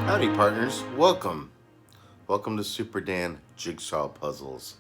Howdy partners, welcome. Welcome to Superdan Jigsaw Puzzles.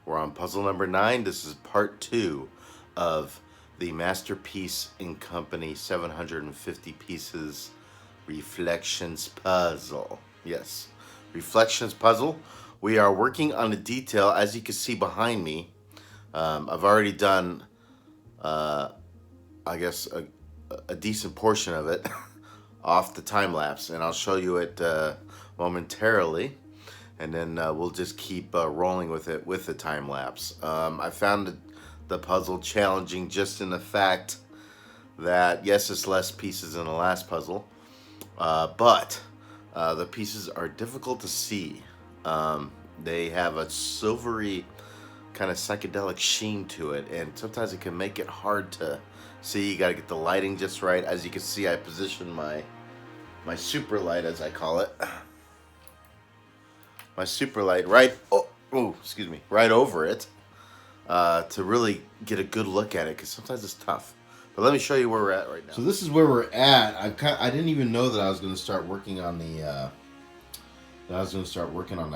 We're on puzzle number 9. This is part 2 of the Masterpiece & Company 750 pieces Reflections puzzle. Yes, Reflections puzzle. We are working on a detail, as you can see behind me. I've already done, I guess, a decent portion of it off the time lapse, and I'll show you it momentarily, and then we'll just keep rolling with it with the time lapse. I found the puzzle challenging just in the fact that yes, it's less pieces than the last puzzle, but the pieces are difficult to see. They have a silvery kind of psychedelic sheen to it, and sometimes it can make it hard to see. You got to get the lighting just right. As you can see, I positioned my super light, as I call it, my super light right right over it, to really get a good look at it, because sometimes it's tough. But let me show you where we're at right now. So this is where we're at. I didn't even know that I was going to start working on the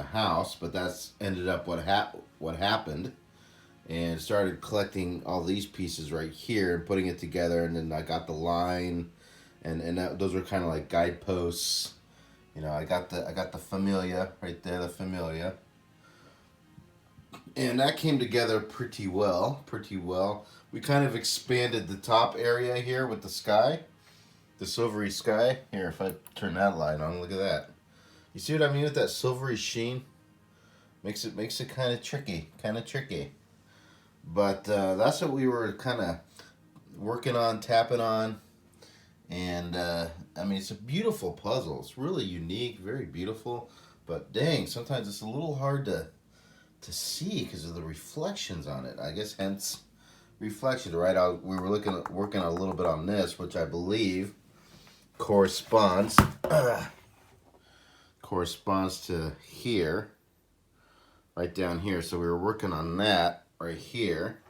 house, but that's ended up what happened, and started collecting all these pieces right here and putting it together, and then I got the line, and those were kind of like guideposts. You know, I got the familia right there, the familia, and that came together pretty well. We kind of expanded the top area here with the sky, the silvery sky. Here, if I turn that light on, look at that. You see what I mean with that silvery sheen? Makes it kind of tricky. But that's what we were kind of working on, tapping on. And I mean, it's a beautiful puzzle. It's really unique, very beautiful. But dang, sometimes it's a little hard to see because of the reflections on it. I guess hence reflections, right? We were working a little bit on this, which I believe corresponds to here, right down here. So we were working on that right here,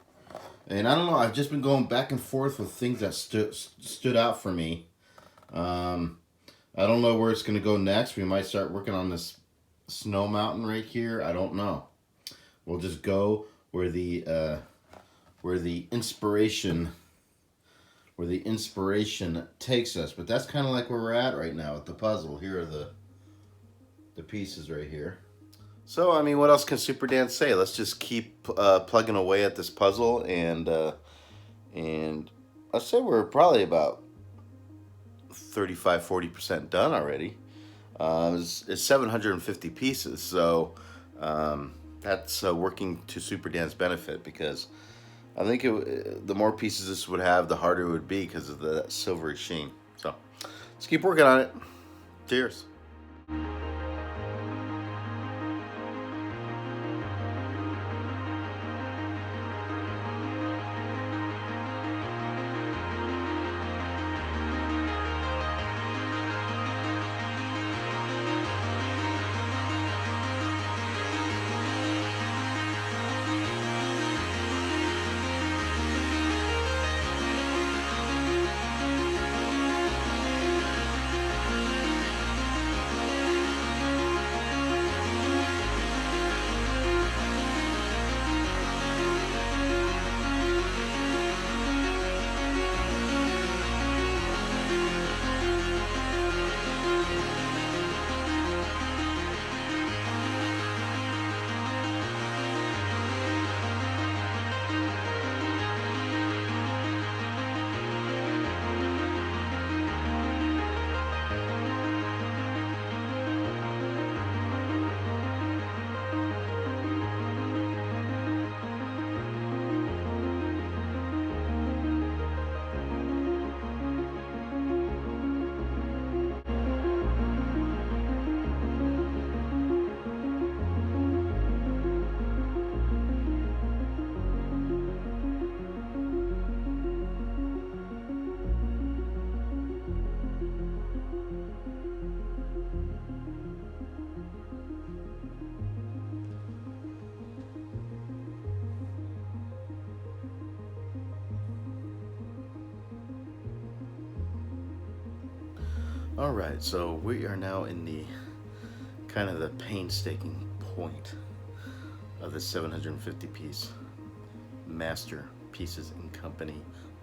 and I don't know, I've just been going back and forth with things that stood out for me. I don't know where it's going to go next. We might start working on this snow mountain right here. I don't know. We'll just go where the inspiration takes us. But that's kind of like where we're at right now with the puzzle. Here are the pieces right here. So, I mean, what else can Superdan say? Let's just keep plugging away at this puzzle, and I'd say we're probably about 35-40% done already. It's 750 pieces, so that's working to Superdan's benefit, because I think the more pieces this would have, the harder it would be because of the silvery sheen. So, let's keep working on it. Cheers. All right, so we are now in the kind of the painstaking point of the 750 piece Masterpieces and Company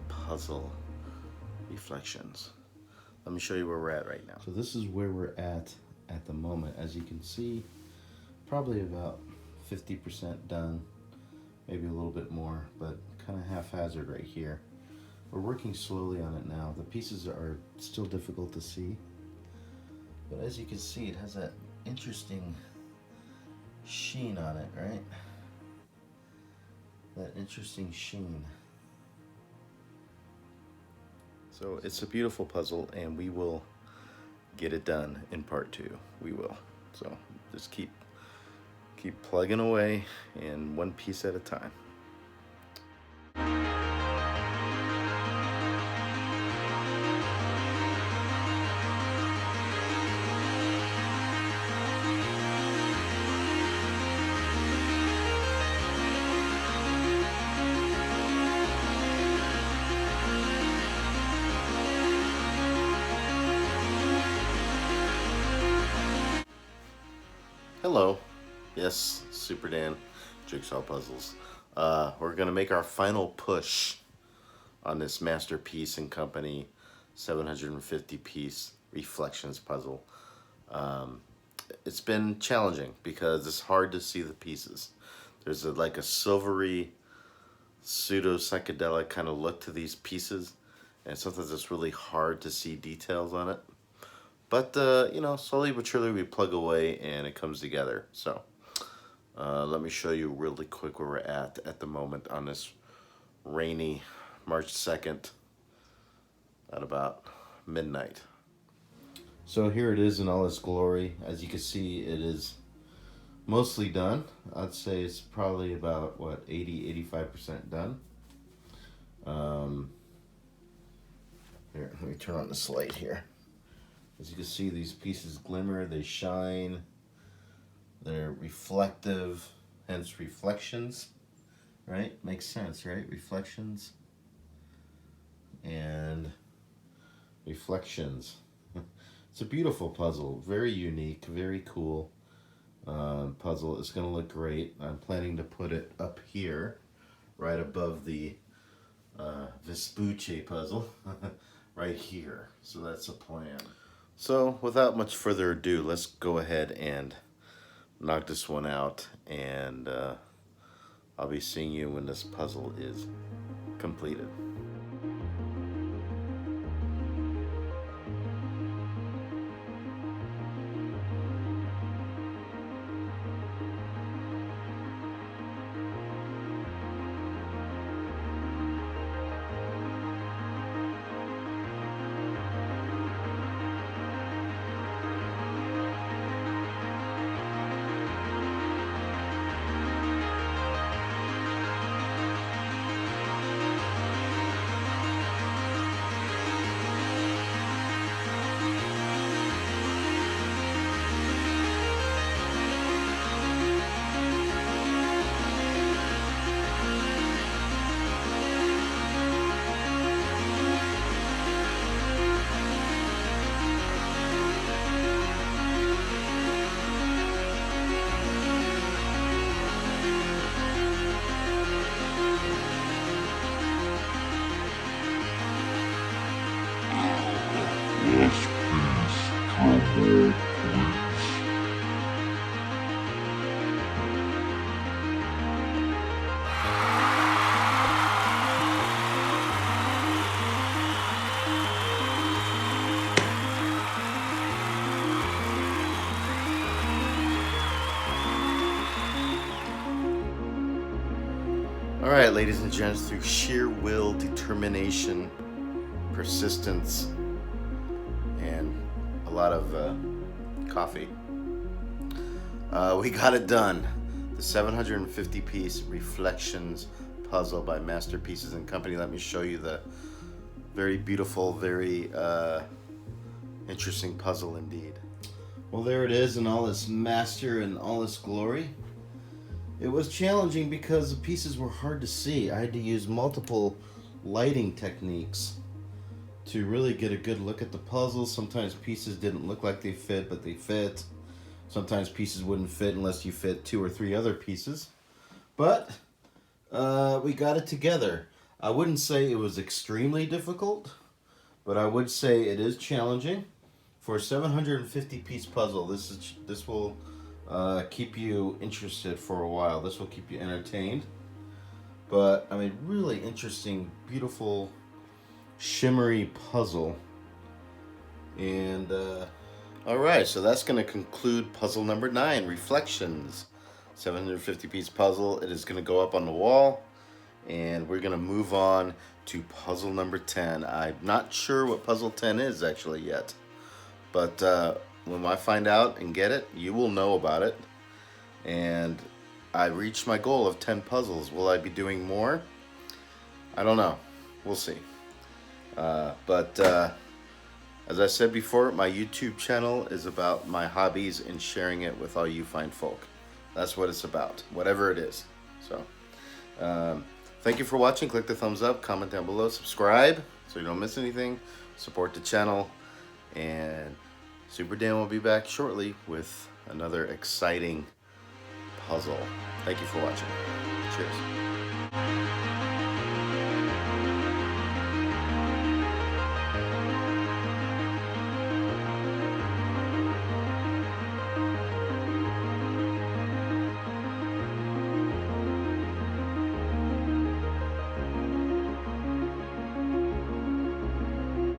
puzzle reflections. Let me show you where we're at right now. So this is where we're at the moment. As you can see, probably about 50% done, maybe a little bit more, but kind of haphazard right here. We're working slowly on it now. The pieces are still difficult to see, but as you can see, it has that interesting sheen on it, right? That interesting sheen. So it's a beautiful puzzle, and we will get it done in part 2. We will. So just keep plugging away, and one piece at a time. Hello, yes, Superdan Jigsaw Puzzles. We're gonna make our final push on this Masterpiece and Company 750 piece reflections puzzle. It's been challenging because it's hard to see the pieces. There's like a silvery pseudo-psychedelic kind of look to these pieces, and sometimes it's really hard to see details on it. But, you know, slowly but surely we plug away and it comes together. So, let me show you really quick where we're at the moment on this rainy March 2nd at about midnight. So here it is in all its glory. As you can see, it is mostly done. I'd say it's probably about, what, 80-85% done. Here, let me turn on the slate here. As you can see, these pieces glimmer, they shine, they're reflective, hence reflections, right? Makes sense, right? Reflections and reflections. It's a beautiful puzzle, very unique, very cool puzzle. It's going to look great. I'm planning to put it up here, right above the Vespucci puzzle, right here. So that's the plan. So without much further ado, let's go ahead and knock this one out, and I'll be seeing you when this puzzle is completed. Alright, ladies and gents, through sheer will, determination, persistence, and a lot of coffee, we got it done. The 750 piece reflections puzzle by Masterpieces and Company. Let me show you the very beautiful, very interesting puzzle indeed. Well, there it is in all its master and all its glory. It was challenging because the pieces were hard to see. I had to use multiple lighting techniques to really get a good look at the puzzle. Sometimes pieces didn't look like they fit, but they fit. Sometimes pieces wouldn't fit unless you fit 2 or 3 other pieces. But we got it together. I wouldn't say it was extremely difficult, but I would say it is challenging. For a 750 piece puzzle, this will keep you interested for a while. This will keep you entertained. But I mean, really interesting, beautiful, shimmery puzzle. And all right, so that's going to conclude puzzle number 9, Reflections. 750 piece puzzle. It is going to go up on the wall, and we're going to move on to puzzle number 10. I'm not sure what puzzle 10 is actually yet, but when I find out and get it, you will know about it. And I reached my goal of 10 puzzles. Will I be doing more? I don't know. We'll see. But as I said before, my YouTube channel is about my hobbies and sharing it with all you fine folk. That's what it's about, whatever it is. So, thank you for watching. Click the thumbs up, comment down below, subscribe so you don't miss anything. Support the channel, and Superdan will be back shortly with another exciting puzzle. Thank you for watching. Cheers.